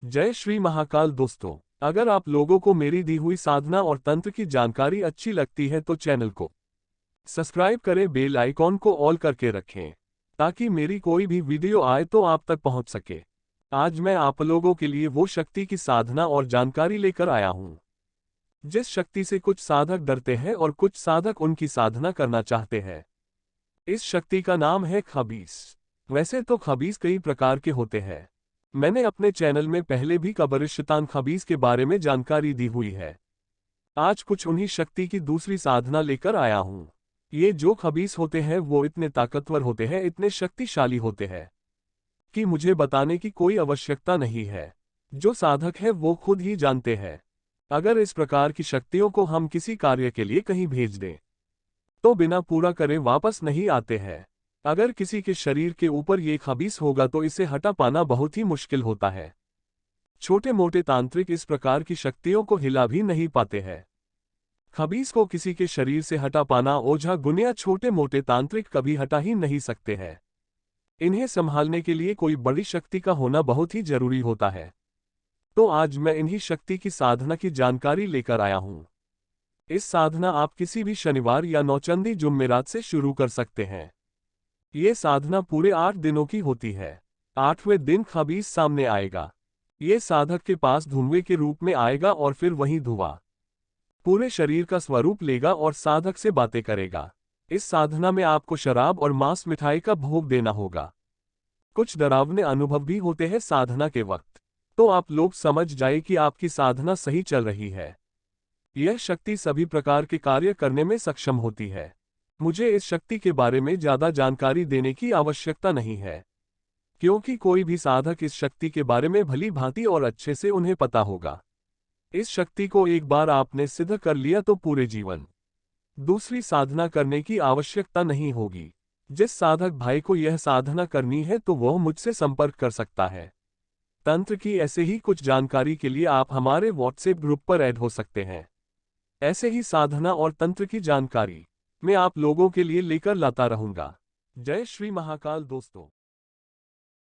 जय श्री महाकाल दोस्तों। अगर आप लोगों को मेरी दी हुई साधना और तंत्र की जानकारी अच्छी लगती है तो चैनल को सब्सक्राइब करें, बेल आइकॉन को ऑल करके रखें ताकि मेरी कोई भी वीडियो आए तो आप तक पहुंच सके। आज मैं आप लोगों के लिए वो शक्ति की साधना और जानकारी लेकर आया हूं जिस शक्ति से कुछ साधक डरते हैं और कुछ साधक उनकी साधना करना चाहते हैं। इस शक्ति का नाम है खबीस। वैसे तो खबीस कई प्रकार के होते हैं। मैंने अपने चैनल में पहले भी कब्रिस्तान खबीस के बारे में जानकारी दी हुई है। आज कुछ उन्हीं शक्ति की दूसरी साधना लेकर आया हूं। ये जो खबीस होते हैं वो इतने ताकतवर होते हैं, इतने शक्तिशाली होते हैं कि मुझे बताने की कोई आवश्यकता नहीं है। जो साधक है वो खुद ही जानते हैं। अगर इस प्रकार की शक्तियों को हम किसी कार्य के लिए कहीं भेज दें तो बिना पूरा करे वापस नहीं आते हैं। अगर किसी के शरीर के ऊपर ये खबीस होगा तो इसे हटा पाना बहुत ही मुश्किल होता है। छोटे मोटे तांत्रिक इस प्रकार की शक्तियों को हिला भी नहीं पाते हैं। खबीस को किसी के शरीर से हटा पाना ओझा गुनिया छोटे मोटे तांत्रिक कभी हटा ही नहीं सकते हैं। इन्हें संभालने के लिए कोई बड़ी शक्ति का होना बहुत ही जरूरी होता है। तो आज मैं इन्हीं शक्ति की साधना की जानकारी लेकर आया हूं। इस साधना आप किसी भी शनिवार या नौचंदी जुम्मेरात से शुरू कर सकते हैं। ये साधना पूरे 8 दिनों की होती है। 8वें दिन खबीस सामने आएगा। ये साधक के पास धुएं के रूप में आएगा और फिर वही धुआं पूरे शरीर का स्वरूप लेगा और साधक से बातें करेगा। इस साधना में आपको शराब और मांस मिठाई का भोग देना होगा। कुछ डरावने अनुभव भी होते हैं साधना के वक्त, तो आप लोग समझ जाए कि आपकी साधना सही चल रही है। यह शक्ति सभी प्रकार के कार्य करने में सक्षम होती है। मुझे इस शक्ति के बारे में ज्यादा जानकारी देने की आवश्यकता नहीं है, क्योंकि कोई भी साधक इस शक्ति के बारे में भली भांति और अच्छे से उन्हें पता होगा। इस शक्ति को एक बार आपने सिद्ध कर लिया तो पूरे जीवन दूसरी साधना करने की आवश्यकता नहीं होगी। जिस साधक भाई को यह साधना करनी है तो वह मुझसे संपर्क कर सकता है। तंत्र की ऐसे ही कुछ जानकारी के लिए आप हमारे व्हाट्सएप ग्रुप पर ऐड हो सकते हैं। ऐसे ही साधना और तंत्र की जानकारी मैं आप लोगों के लिए लेकर लाता रहूंगा। जय श्री महाकाल दोस्तों।